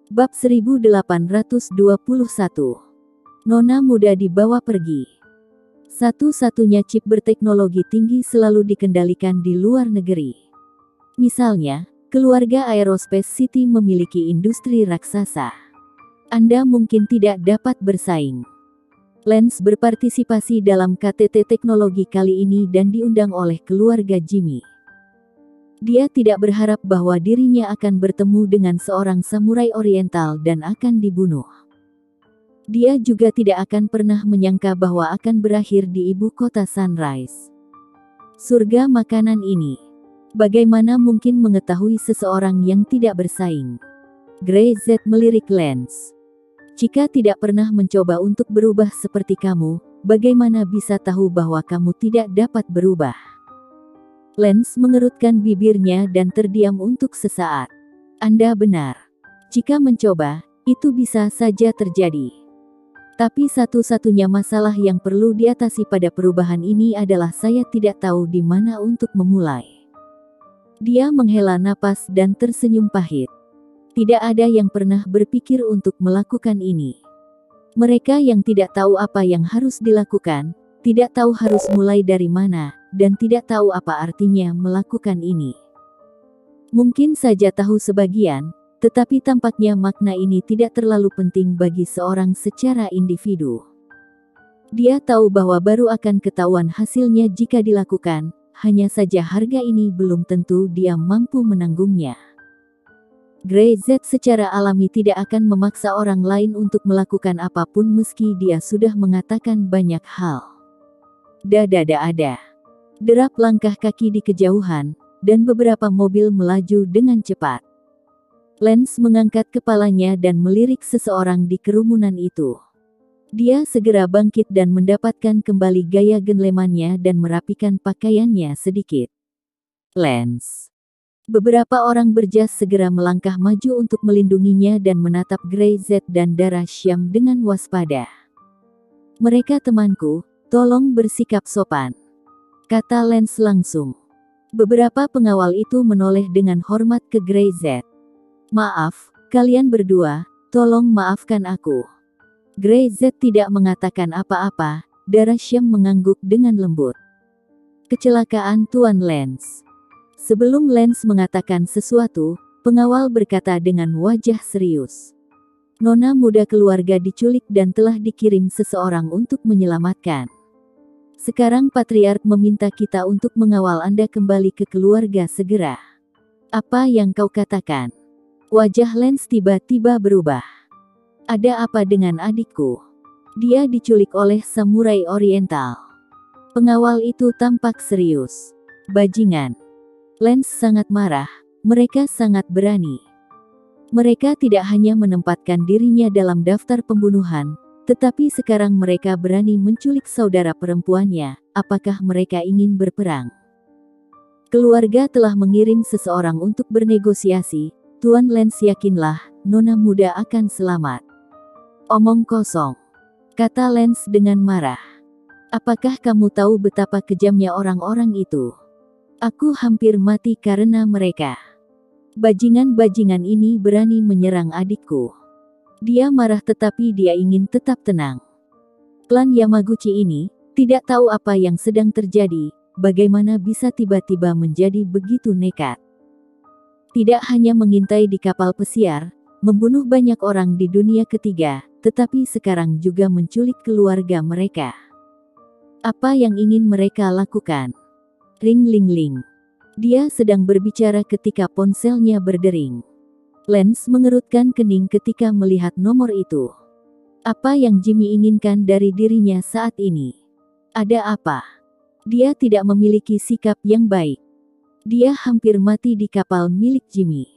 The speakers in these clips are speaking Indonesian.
Bab 1821. Nona muda dibawa pergi. Satu-satunya chip berteknologi tinggi selalu dikendalikan di luar negeri. Misalnya, keluarga Aerospace City memiliki industri raksasa. Anda mungkin tidak dapat bersaing. Lance berpartisipasi dalam KTT teknologi kali ini dan diundang oleh keluarga Jimmy. Dia tidak berharap bahwa dirinya akan bertemu dengan seorang samurai oriental dan akan dibunuh. Dia juga tidak akan pernah menyangka bahwa akan berakhir di ibu kota Sunrise. Surga makanan ini. Bagaimana mungkin mengetahui seseorang yang tidak bersaing? Grey Z melirik Lance. Jika tidak pernah mencoba untuk berubah seperti kamu, bagaimana bisa tahu bahwa kamu tidak dapat berubah? Lance mengerutkan bibirnya dan terdiam untuk sesaat. Anda benar. Jika mencoba, itu bisa saja terjadi. Tapi satu-satunya masalah yang perlu diatasi pada perubahan ini adalah saya tidak tahu di mana untuk memulai. Dia menghela napas dan tersenyum pahit. Tidak ada yang pernah berpikir untuk melakukan ini. Mereka yang tidak tahu apa yang harus dilakukan, tidak tahu harus mulai dari mana, dan tidak tahu apa artinya melakukan ini. Mungkin saja tahu sebagian, tetapi tampaknya makna ini tidak terlalu penting bagi seorang secara individu. Dia tahu bahwa baru akan ketahuan hasilnya jika dilakukan, hanya saja harga ini belum tentu dia mampu menanggungnya. Grey Z secara alami tidak akan memaksa orang lain untuk melakukan apapun meski dia sudah mengatakan banyak hal. Ada. Derap langkah kaki di kejauhan, dan beberapa mobil melaju dengan cepat. Lance mengangkat kepalanya dan melirik seseorang di kerumunan itu. Dia segera bangkit dan mendapatkan kembali gaya gentleman-nya dan merapikan pakaiannya sedikit. Lance. Beberapa orang berjas segera melangkah maju untuk melindunginya dan menatap Grey Z dan Dara Syam dengan waspada. Mereka temanku, tolong bersikap sopan, kata Lance langsung. Beberapa pengawal itu menoleh dengan hormat ke Grey Z. Maaf, kalian berdua, tolong maafkan aku. Grey Z tidak mengatakan apa-apa, Dara Syam mengangguk dengan lembut. Kecelakaan Tuan Lance. Sebelum Lance mengatakan sesuatu, pengawal berkata dengan wajah serius. Nona muda keluarga diculik dan telah dikirim seseorang untuk menyelamatkan. Sekarang Patriark meminta kita untuk mengawal Anda kembali ke keluarga segera. Apa yang kau katakan? Wajah Lance tiba-tiba berubah. Ada apa dengan adikku? Dia diculik oleh samurai oriental. Pengawal itu tampak serius. Bajingan. Lance sangat marah, mereka sangat berani. Mereka tidak hanya menempatkan dirinya dalam daftar pembunuhan, tetapi sekarang mereka berani menculik saudara perempuannya. Apakah mereka ingin berperang? Keluarga telah mengirim seseorang untuk bernegosiasi. Tuan Lance, yakinlah, Nona muda akan selamat. Omong kosong, kata Lance dengan marah. Apakah kamu tahu betapa kejamnya orang-orang itu? Aku hampir mati karena mereka. Bajingan-bajingan ini berani menyerang adikku. Dia marah tetapi dia ingin tetap tenang. Klan Yamaguchi ini tidak tahu apa yang sedang terjadi, bagaimana bisa tiba-tiba menjadi begitu nekat. Tidak hanya mengintai di kapal pesiar, membunuh banyak orang di dunia ketiga, tetapi sekarang juga menculik keluarga mereka. Apa yang ingin mereka lakukan? Ring ling ling. Dia sedang berbicara ketika ponselnya berdering. Lance mengerutkan kening ketika melihat nomor itu. Apa yang Jimmy inginkan dari dirinya saat ini? Ada apa? Dia tidak memiliki sikap yang baik. Dia hampir mati di kapal milik Jimmy.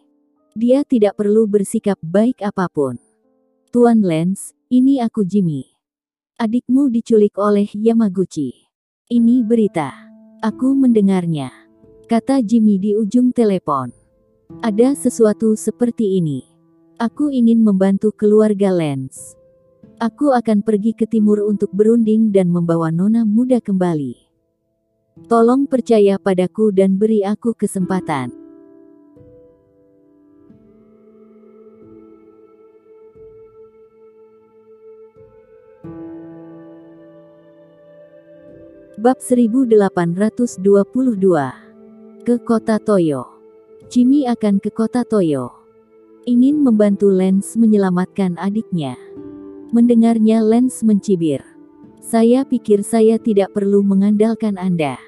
Dia tidak perlu bersikap baik apapun. Tuan Lance, ini aku Jimmy. Adikmu diculik oleh Yamaguchi. Ini berita. Aku mendengarnya, kata Jimmy di ujung telepon. Ada sesuatu seperti ini. Aku ingin membantu keluarga Lance. Aku akan pergi ke timur untuk berunding dan membawa Nona muda kembali. Tolong percaya padaku dan beri aku kesempatan. Bab 1822. Ke kota Toyo. Jimmy akan ke kota Toyo. Ingin membantu Lance menyelamatkan adiknya. Mendengarnya Lance mencibir. Saya pikir saya tidak perlu mengandalkan Anda.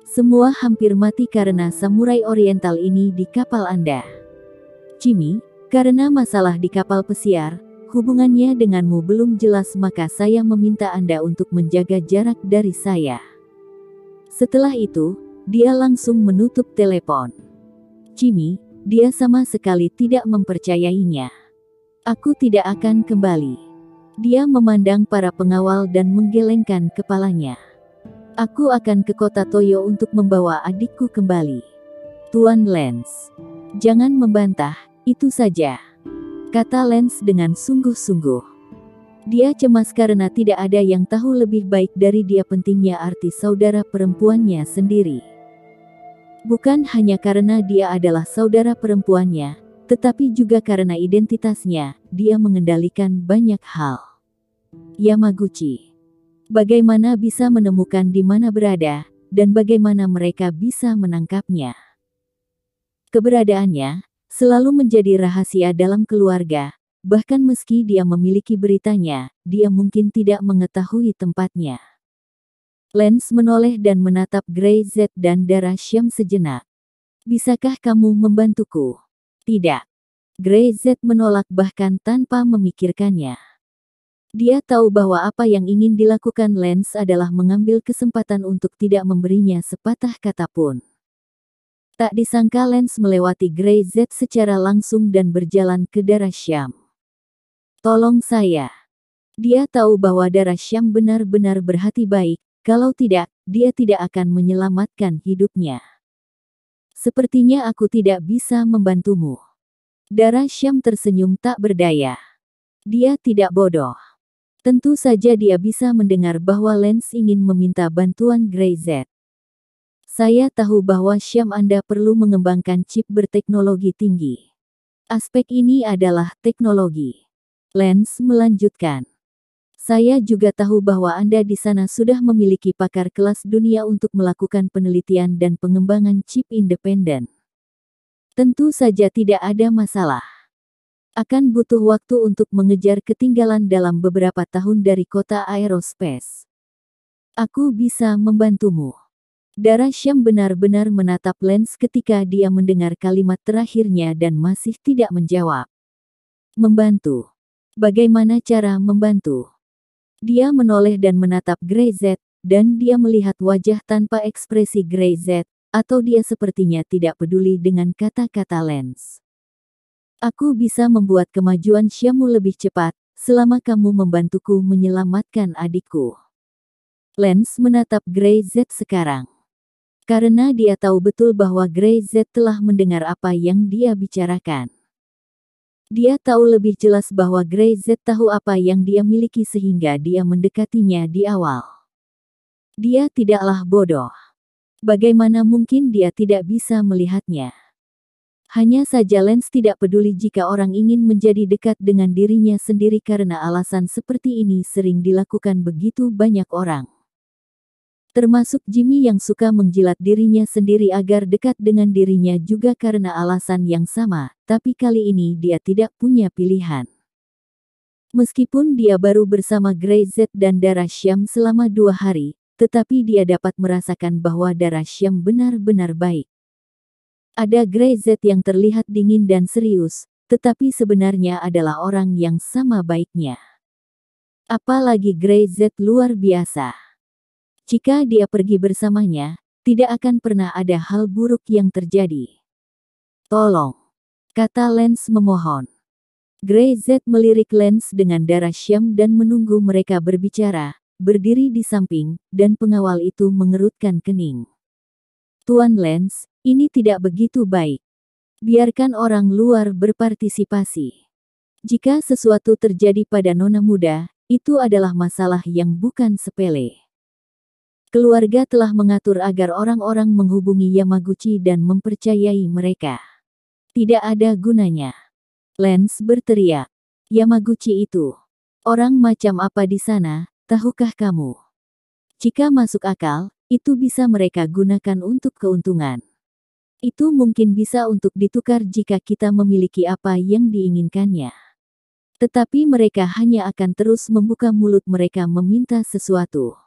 Semua hampir mati karena samurai oriental ini di kapal Anda. Jimmy, karena masalah di kapal pesiar, hubungannya denganmu belum jelas, maka saya meminta Anda untuk menjaga jarak dari saya. Setelah itu, dia langsung menutup telepon. Jimmy, dia sama sekali tidak mempercayainya. Aku tidak akan kembali. Dia memandang para pengawal dan menggelengkan kepalanya. Aku akan ke kota Toyo untuk membawa adikku kembali. Tuan Lance. Jangan membantah, itu saja. Kata Lance dengan sungguh-sungguh. Dia cemas karena tidak ada yang tahu lebih baik dari dia pentingnya arti saudara perempuannya sendiri. Bukan hanya karena dia adalah saudara perempuannya, tetapi juga karena identitasnya, dia mengendalikan banyak hal. Yamaguchi. Bagaimana bisa menemukan di mana berada, dan bagaimana mereka bisa menangkapnya. Keberadaannya selalu menjadi rahasia dalam keluarga, bahkan meski dia memiliki beritanya, dia mungkin tidak mengetahui tempatnya. Lance menoleh dan menatap Grey Z dan Darah Syam sejenak. Bisakah kamu membantuku? Tidak. Grey Z menolak bahkan tanpa memikirkannya. Dia tahu bahwa apa yang ingin dilakukan Lance adalah mengambil kesempatan untuk tidak memberinya sepatah kata pun. Tak disangka Lance melewati Grey Z secara langsung dan berjalan ke Darah Syam. Tolong saya. Dia tahu bahwa Darah Syam benar-benar berhati baik, kalau tidak, dia tidak akan menyelamatkan hidupnya. Sepertinya aku tidak bisa membantumu. Darah Syam tersenyum tak berdaya. Dia tidak bodoh. Tentu saja dia bisa mendengar bahwa Lance ingin meminta bantuan Grey Z. Saya tahu bahwa Syam Anda perlu mengembangkan chip berteknologi tinggi. Aspek ini adalah teknologi. Lance melanjutkan. Saya juga tahu bahwa Anda di sana sudah memiliki pakar kelas dunia untuk melakukan penelitian dan pengembangan chip independen. Tentu saja tidak ada masalah. Akan butuh waktu untuk mengejar ketinggalan dalam beberapa tahun dari kota aerospace. Aku bisa membantumu. Darah Syam benar-benar menatap Lance ketika dia mendengar kalimat terakhirnya dan masih tidak menjawab. Membantu. Bagaimana cara membantu? Dia menoleh dan menatap Grey Z, dan dia melihat wajah tanpa ekspresi Grey Z, atau dia sepertinya tidak peduli dengan kata-kata Lance. Aku bisa membuat kemajuan Syamu lebih cepat, selama kamu membantuku menyelamatkan adikku. Lance menatap Grey Z sekarang. Karena dia tahu betul bahwa Grey Z telah mendengar apa yang dia bicarakan. Dia tahu lebih jelas bahwa Grey Z tahu apa yang dia miliki sehingga dia mendekatinya di awal. Dia tidaklah bodoh. Bagaimana mungkin dia tidak bisa melihatnya? Hanya saja Lance tidak peduli jika orang ingin menjadi dekat dengan dirinya sendiri karena alasan seperti ini sering dilakukan begitu banyak orang. Termasuk Jimmy yang suka menjilat dirinya sendiri agar dekat dengan dirinya juga karena alasan yang sama, tapi kali ini dia tidak punya pilihan. Meskipun dia baru bersama Grey Z dan Darah Syam selama 2 hari, tetapi dia dapat merasakan bahwa Darah Syam benar-benar baik. Ada Grey Z yang terlihat dingin dan serius, tetapi sebenarnya adalah orang yang sama baiknya. Apalagi Grey Z luar biasa. Jika dia pergi bersamanya, tidak akan pernah ada hal buruk yang terjadi. Tolong, kata Lance memohon. Grey Z melirik Lance dengan Darah Syam dan menunggu mereka berbicara, berdiri di samping, dan pengawal itu mengerutkan kening. Tuan Lance, ini tidak begitu baik. Biarkan orang luar berpartisipasi. Jika sesuatu terjadi pada nona muda, itu adalah masalah yang bukan sepele. Keluarga telah mengatur agar orang-orang menghubungi Yamaguchi dan mempercayai mereka. Tidak ada gunanya. Lance berteriak. Yamaguchi itu. Orang macam apa di sana, tahukah kamu? Jika masuk akal, itu bisa mereka gunakan untuk keuntungan. Itu mungkin bisa untuk ditukar jika kita memiliki apa yang diinginkannya. Tetapi mereka hanya akan terus membuka mulut mereka meminta sesuatu.